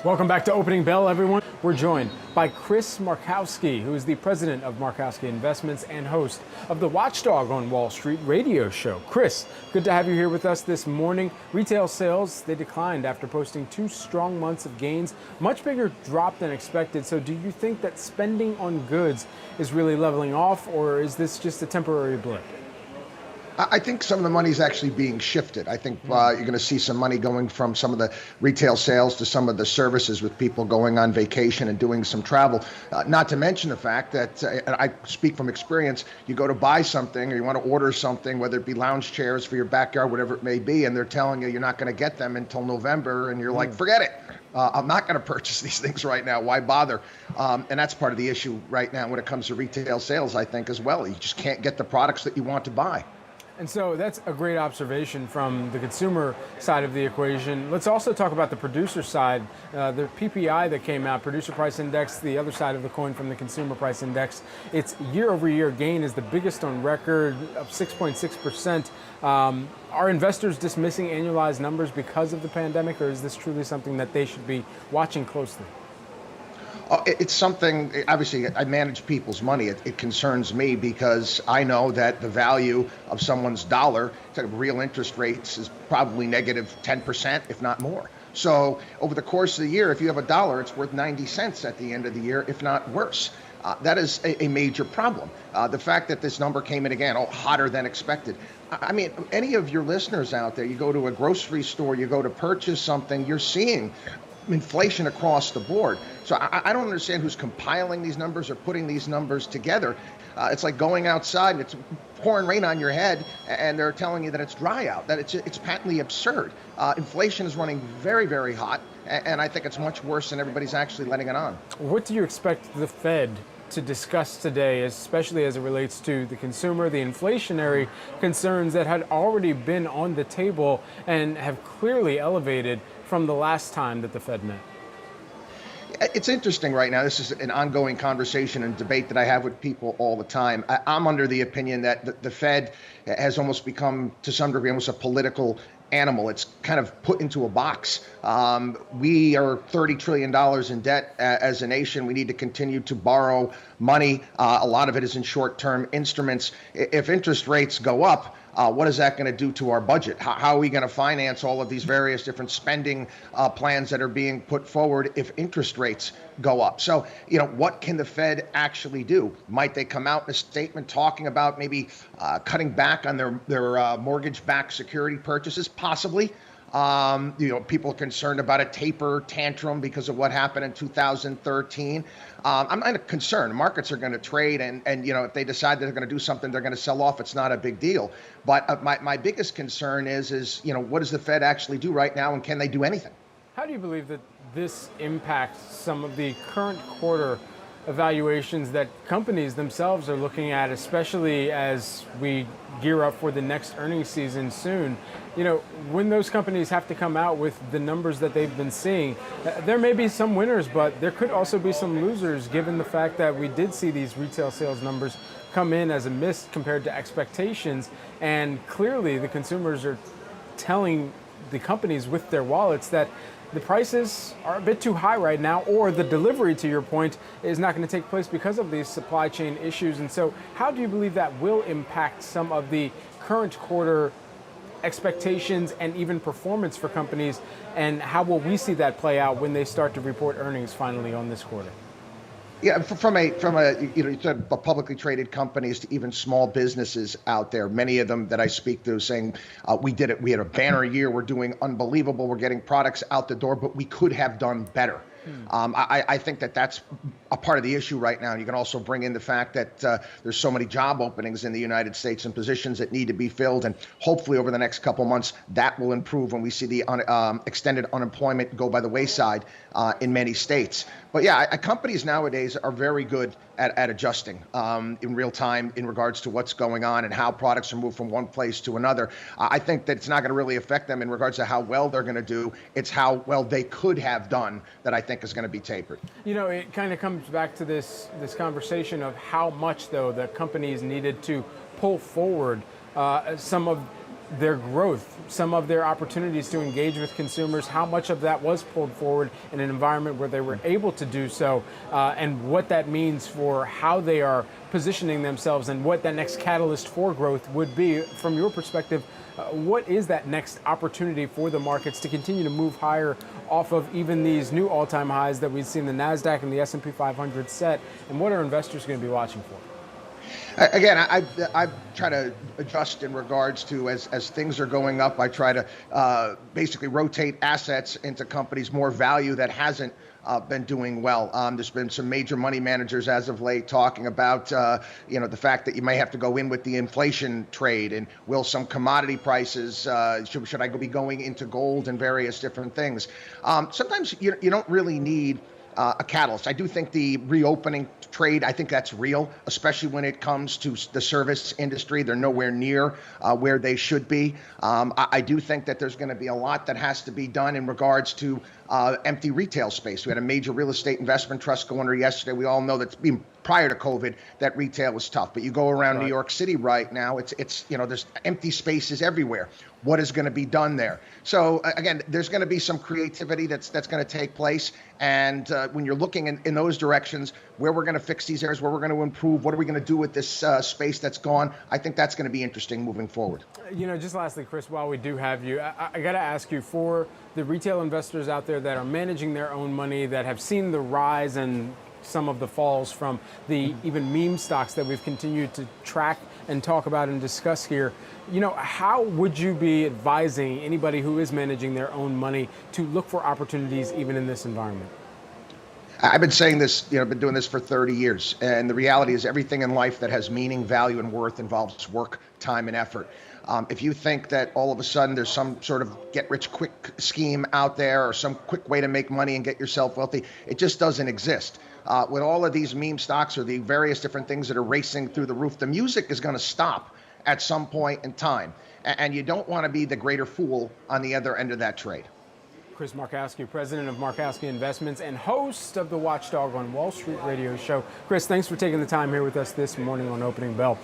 Welcome back to Opening Bell, everyone. We're joined by Chris Markowski, who is the president of Markowski Investments and host of the Watchdog on Wall Street radio show. Chris, good to have you here with us this morning. Retail sales, they declined after posting 2 strong months of gains, much bigger drop than expected. So do you think that spending on goods is really leveling off, or is this just a temporary blip? I think some of the money is actually being shifted. I think you're going to see some money going from some of the retail sales to some of the services, with people going on vacation and doing some travel. Not to mention the fact that, and I speak from experience, you go to buy something or you want to order something, whether it be lounge chairs for your backyard, whatever it may be, and they're telling you you're not going to get them until November, and you're like, forget it. I'm not going to purchase these things right now. Why bother? And that's part of the issue right now when it comes to retail sales, I think, as well. You just can't get the products that you want to buy. And so that's a great observation from the consumer side of the equation. Let's also talk about the producer side. The PPI that came out, Producer Price Index, the other side of the coin from the Consumer Price Index, its year-over-year gain is the biggest on record, up 6.6%. Are investors dismissing annualized numbers because of the pandemic, or is this truly something that they should be watching closely? It's something, obviously, I manage people's money. It concerns me because I know that the value of someone's dollar, real interest rates, is probably negative 10%, if not more. So over the course of the year, if you have a dollar, it's worth 90 cents at the end of the year, if not worse. That is a major problem. The fact that this number came in again, hotter than expected. I mean, any of your listeners out there, you go to a grocery store, you go to purchase something, you're seeing inflation across the board. So I don't understand who's compiling these numbers or putting these numbers together. It's like going outside and it's pouring rain on your head and they're telling you that it's dry out, that it's patently absurd. Inflation is running very, very hot, and I think it's much worse than everybody's actually letting it on. What do you expect the Fed to discuss today, especially as it relates to the consumer, the inflationary concerns that had already been on the table and have clearly elevated from the last time that the Fed met? It's interesting right now. This is an ongoing conversation and debate that I have with people all the time. I'm under the opinion that the Fed has almost become, to some degree, almost a political animal. It's kind of put into a box. We are $30 trillion in debt as a nation. We need to continue to borrow money. A lot of it is in short-term instruments. If interest rates go up, what is that going to do to our budget? How are we going to finance all of these various different spending plans that are being put forward if interest rates go up? So, what can the Fed actually do? Might they come out in a statement talking about maybe cutting back on their mortgage-backed security purchases? Possibly. People are concerned about a taper tantrum because of what happened in 2013. I'm not concerned. Markets are going to trade, and if they decide they're going to do something, they're going to sell off. It's not a big deal. But my biggest concern is what does the Fed actually do right now, and can they do anything? How do you believe that this impacts some of the current quarter evaluations that companies themselves are looking at, especially as we gear up for the next earnings season soon? When those companies have to come out with the numbers that they've been seeing, there may be some winners, but there could also be some losers, given the fact that we did see these retail sales numbers come in as a miss compared to expectations. And clearly the consumers are telling the companies with their wallets that the prices are a bit too high right now, or the delivery, to your point, is not going to take place because of these supply chain issues. And so how do you believe that will impact some of the current quarter expectations and even performance for companies? And how will we see that play out when they start to report earnings finally on this quarter? Yeah, from a you said publicly traded companies to even small businesses out there, many of them that I speak to saying, we did it. We had a banner year. We're doing unbelievable. We're getting products out the door, but we could have done better. I think that's a part of the issue right now. You can also bring in the fact that there's so many job openings in the United States and positions that need to be filled. And hopefully over the next couple months, that will improve when we see the extended unemployment go by the wayside in many states. But yeah, companies nowadays are very good at adjusting in real time in regards to what's going on and how products are moved from one place to another. I think that it's not going to really affect them in regards to how well they're going to do. It's how well they could have done that I think is going to be tapered. It kind of comes back to this conversation of how much, though, the companies needed to pull forward some of their growth, some of their opportunities to engage with consumers, how much of that was pulled forward in an environment where they were able to do so, and what that means for how they are positioning themselves and what that next catalyst for growth would be. From your perspective, what is that next opportunity for the markets to continue to move higher off of even these new all-time highs that we've seen the NASDAQ and the S&P 500 set, and what are investors going to be watching for? Again, I try to adjust in regards to as things are going up. I try to basically rotate assets into companies more value that hasn't been doing well. There's been some major money managers as of late talking about the fact that you may have to go in with the inflation trade, and will some commodity prices should I be going into gold and various different things. Sometimes you don't really need a catalyst. I do think the reopening trade, I think that's real, especially when it comes to the service industry. They're nowhere near where they should be. I do think that there's going to be a lot that has to be done in regards to empty retail space. We had a major real estate investment trust go under yesterday. We all know that prior to COVID, that retail was tough. But you go around New York City right now, it's there's empty spaces everywhere. What is going to be done there? So again, there's going to be some creativity that's going to take place. And when you're looking in those directions, where we're going to fix these areas, where we're going to improve, what are we going to do with this space that's gone? I think that's going to be interesting moving forward. Just lastly, Chris, while we do have you, I got to ask you, for the retail investors out there that are managing their own money, that have seen the rise and some of the falls from the even meme stocks that we've continued to track and talk about and discuss here, how would you be advising anybody who is managing their own money to look for opportunities even in this environment? I've been saying this, I've been doing this for 30 years. And the reality is everything in life that has meaning, value, and worth involves work, time, and effort. If you think that all of a sudden there's some sort of get-rich-quick scheme out there or some quick way to make money and get yourself wealthy, it just doesn't exist. With all of these meme stocks or the various different things that are racing through the roof, the music is going to stop at some point in time. And you don't want to be the greater fool on the other end of that trade. Chris Markowski, president of Markowski Investments and host of the Watchdog on Wall Street radio show. Chris, thanks for taking the time here with us this morning on Opening Bell.